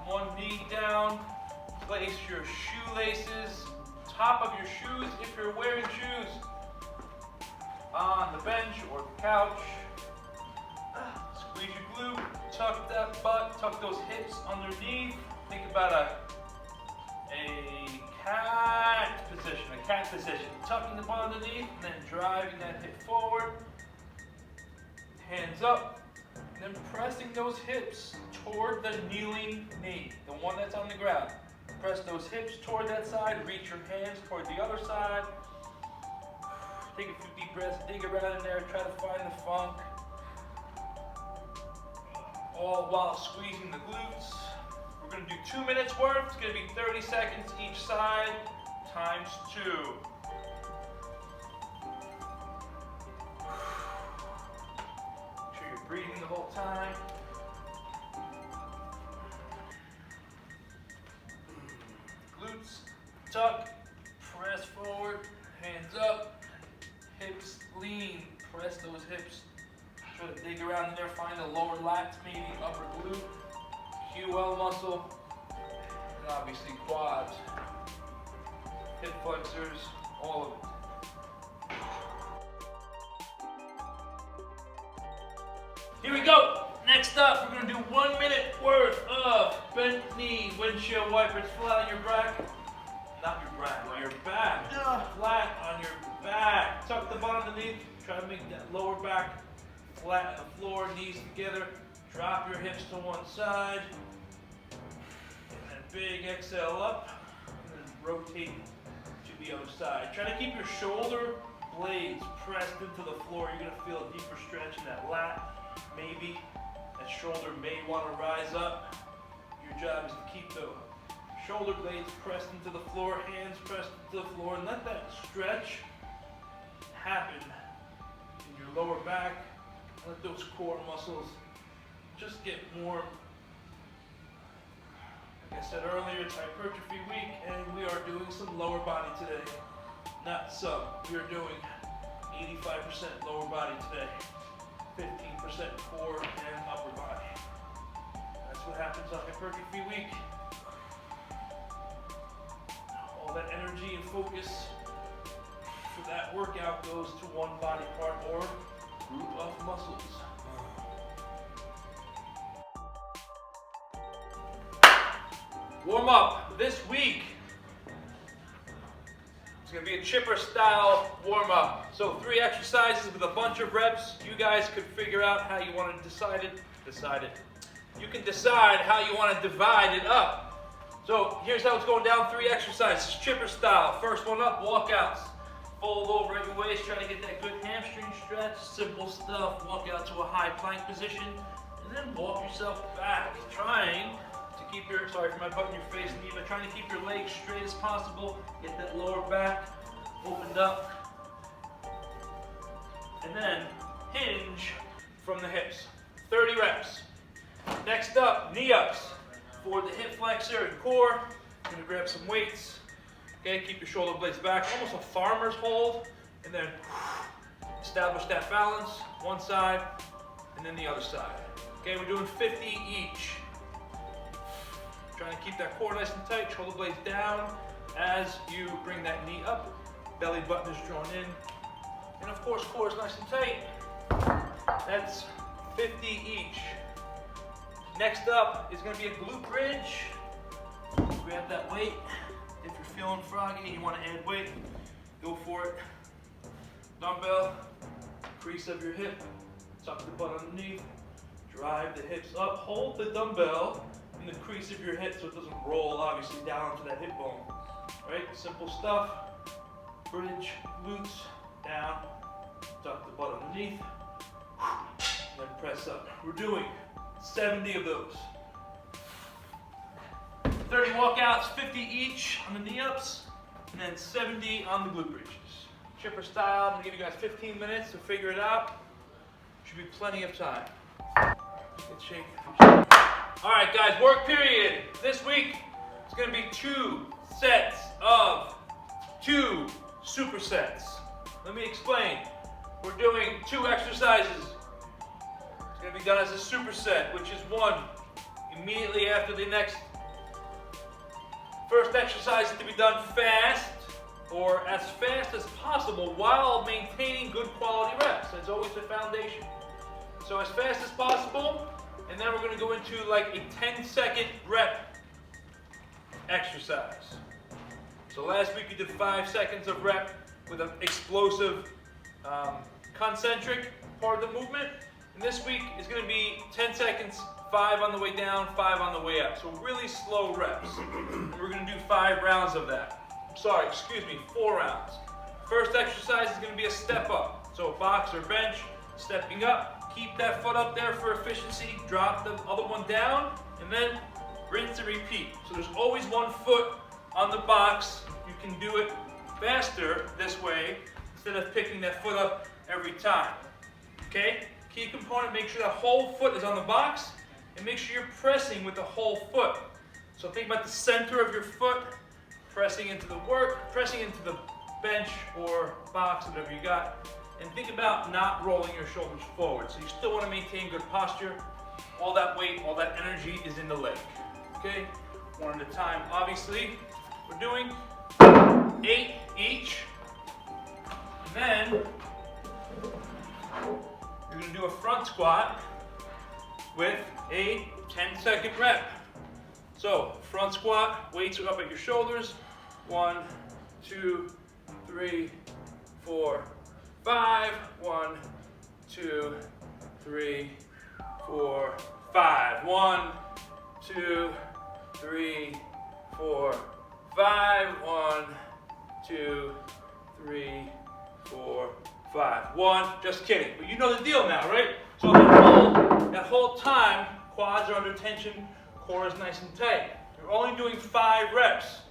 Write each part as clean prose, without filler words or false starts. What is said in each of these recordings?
one knee down. Place your shoelaces, top of your shoes if you're wearing shoes, on the bench or the couch. Squeeze your glute, tuck that butt, tuck those hips underneath. Think about a cat position. Tucking the butt underneath and then driving that hip forward. Hands up, and then pressing those hips toward the kneeling knee, the one that's on the ground. Press those hips toward that side, reach your hands toward the other side. Take a few deep breaths, dig around in there, try to find the funk. All while squeezing the glutes. We're gonna do 2 minutes worth. It's gonna be 30 seconds each side, times 2. Make sure you're breathing the whole time. Glutes, tuck, press forward, hands up, hips lean, press those hips. Try to dig around in there, find the lower lats, maybe upper glute, QL muscle, and obviously quads, hip flexors, all of it. Here we go. Next up, we're going to do 1 minute worth of bent knee windshield wipers flat on your back. Not your back, on your back. Flat on your back. Tuck the butt underneath. Try to make that lower back flat on the floor, knees together. Drop your hips to one side. And then big exhale up. And then rotate to the other side. Try to keep your shoulder blades pressed into the floor. You're going to feel a deeper stretch in that lat. Maybe that shoulder may want to rise up. Your job is to keep the shoulder blades pressed into the floor, hands pressed into the floor, and let that stretch happen in your lower back. Let those core muscles just get more. Like I said earlier, it's hypertrophy week, and we are doing some lower body today. Not some. We are doing 85% lower body today. 15% core and upper body. That's what happens on Hypertrophy Week. All that energy and focus for that workout goes to one body part or group of muscles. Warm up this week. It's going to be a chipper style warm up. So 3 exercises with a bunch of reps. You guys could figure out how you want to decide it. You can decide how you want to divide it up. So here's how it's going down. 3 exercises, chipper style. First one up, walkouts. Fold over at your waist, try to get that good hamstring stretch. Simple stuff. Walk out to a high plank position and then walk yourself back. Trying to keep your, sorry for my butt in your face, but trying to keep your legs straight as possible. Get that lower back opened up. And then hinge from the hips. 30 reps. Next up, knee ups for the hip flexor and core. You're gonna grab some weights. Okay, keep your shoulder blades back, almost a farmer's hold, and then establish that balance, one side, and then the other side. Okay, we're doing 50 each. Trying to keep that core nice and tight, shoulder blades down as you bring that knee up. Belly button is drawn in. And of course, core is nice and tight. That's 50 each. Next up is gonna be a glute bridge. Grab that weight. If you're feeling froggy and you wanna add weight, go for it. Dumbbell, crease of your hip, tuck the butt underneath, drive the hips up, hold the dumbbell in the crease of your hip so it doesn't roll obviously down to that hip bone. Right, simple stuff. Bridge, glutes, down, tuck the butt underneath, and then press up. We're doing 70 of those. 30 walkouts, 50 each on the knee ups, and then 70 on the glute bridges. Chipper style, I'm gonna give you guys 15 minutes to figure it out. Should be plenty of time. Good shake. All right, guys, work period. This week, it's gonna be 2 sets of 2 supersets. Let me explain. We're doing 2 exercises. It's gonna be done as a superset, which is 1 immediately after the next First exercise is to be done fast, or as fast as possible, while maintaining good quality reps. That's always the foundation. So as fast as possible, and then we're going to go into like a 10-second rep exercise. So last week you did 5 seconds of rep with an explosive concentric part of the movement. And this week is going to be 10 seconds, 5 on the way down, 5 on the way up. So really slow reps. And we're going to do 5 rounds of that. Sorry, excuse me, 4 rounds. First exercise is going to be a step up. So box or bench, stepping up. Keep that foot up there for efficiency. Drop the other one down, and then rinse and repeat. So there's always one foot on the box. You can do it faster this way instead of picking that foot up every time. Okay? Key component, make sure the whole foot is on the box, and make sure you're pressing with the whole foot. So think about the center of your foot, pressing into the work, pressing into the bench or box, whatever you got. And think about not rolling your shoulders forward. So you still want to maintain good posture. All that weight, all that energy is in the leg. Okay? One at a time. Obviously, we're doing 8 each. And then you're going to do a front squat with a 10-second rep. So front squat, weights are up at your shoulders. 1, 2, 3, 4, 5. 1, 2, 3, 4, 5. 1, 2, 3, 4, 5. 1, 2, 3, 4, 5. 1. Just kidding. But you know the deal now, right? So that whole time, quads are under tension, core is nice and tight. You're only doing 5 reps,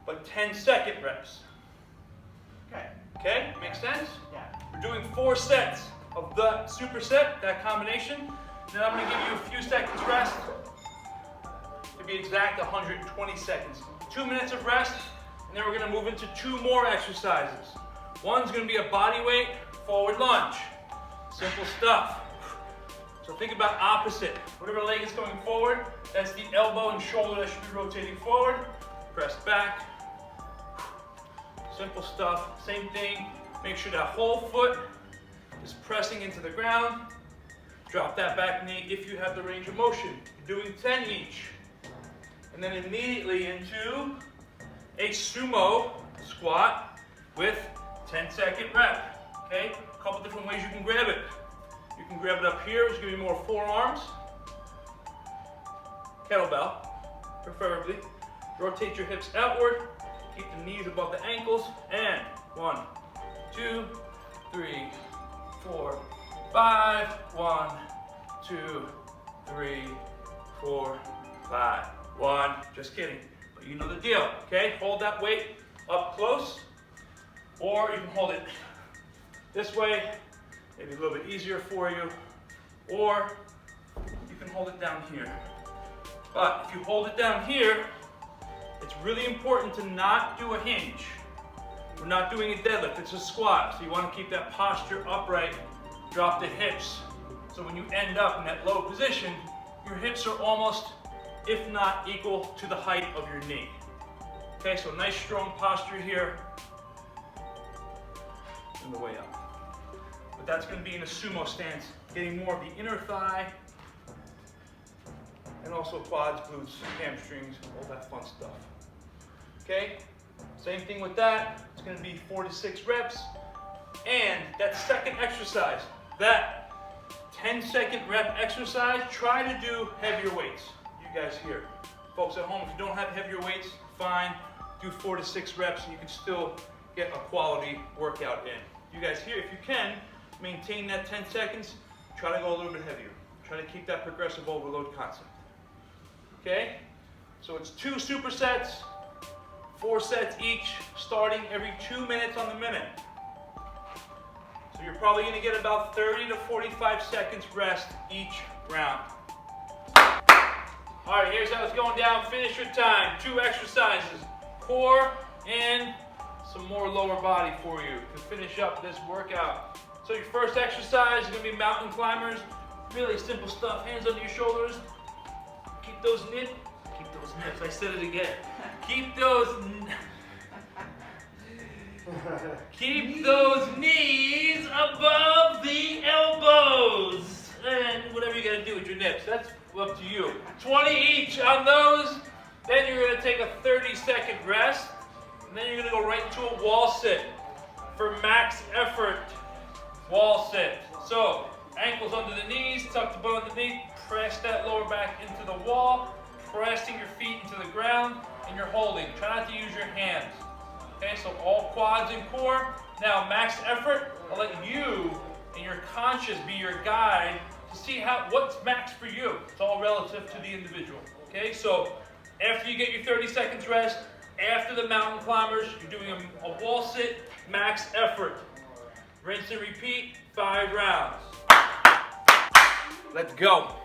but 10-second reps. Okay. Okay? Makes sense? Yeah. We're doing 4 sets of the superset, that combination. Then I'm going to give you a few seconds rest. To be exact, 120 seconds. 2 minutes of rest, and then we're going to move into 2 more exercises. One's going to be a body weight forward lunge. Simple stuff. So think about opposite. Whatever leg is going forward, that's the elbow and shoulder that should be rotating forward. Press back. Simple stuff. Same thing. Make sure that whole foot is pressing into the ground. Drop that back knee if you have the range of motion. You're doing 10 each. And then immediately into a sumo squat with 10-second rep. Okay? A couple different ways you can grab it. You can grab it up here, which is going to be more forearms. Kettlebell, preferably. Rotate your hips outward. Keep the knees above the ankles. And 1, 2, 3, 4, 5. 1, 2, 3, 4, 5. 1. Just kidding. But you know the deal. Okay? Hold that weight up close. Or you can hold it this way. Maybe a little bit easier for you. Or you can hold it down here. But if you hold it down here, it's really important to not do a hinge. We're not doing a deadlift, it's a squat. So you want to keep that posture upright, drop the hips. So when you end up in that low position, your hips are almost, if not equal, to the height of your knee. Okay, so nice strong posture here. And the way up. But that's going to be in a sumo stance, getting more of the inner thigh, and also quads, glutes, hamstrings, all that fun stuff. Okay? Same thing with that. It's going to be 4 to 6 reps. And that second exercise, that 10-second rep exercise, try to do heavier weights. You guys here. Folks at home, if you don't have heavier weights, fine. Do 4 to 6 reps and you can still get a quality workout in. You guys here, if you can, maintain that 10 seconds. Try to go a little bit heavier. Try to keep that progressive overload concept. Okay? So it's 2 supersets, 4 sets each, starting every 2 minutes on the minute. So you're probably going to get about 30 to 45 seconds rest each round. All right, here's how it's going down. Finish your time. 2 exercises, core and some more lower body for you to finish up this workout. So your first exercise is going to be mountain climbers. Really simple stuff. Hands under your shoulders. Keep those knit. Keep those nips. I said it again. Keep those knees above the elbows. And whatever you gotta do with your nips, that's up to you. 20 each on those. Then you're gonna take a 30-second rest. And then you're gonna go right into a wall sit for max effort. Wall sit. So, ankles under the knees, tuck the butt underneath, press that lower back into the wall, pressing your feet into the ground, and you're holding. Try not to use your hands. Okay, so all quads and core. Now, max effort, I'll let you and your conscious be your guide to see what's max for you. It's all relative to the individual. Okay, so after you get your 30 seconds rest, after the mountain climbers, you're doing a wall sit, max effort. Rinse and repeat, 5 rounds. Let's go.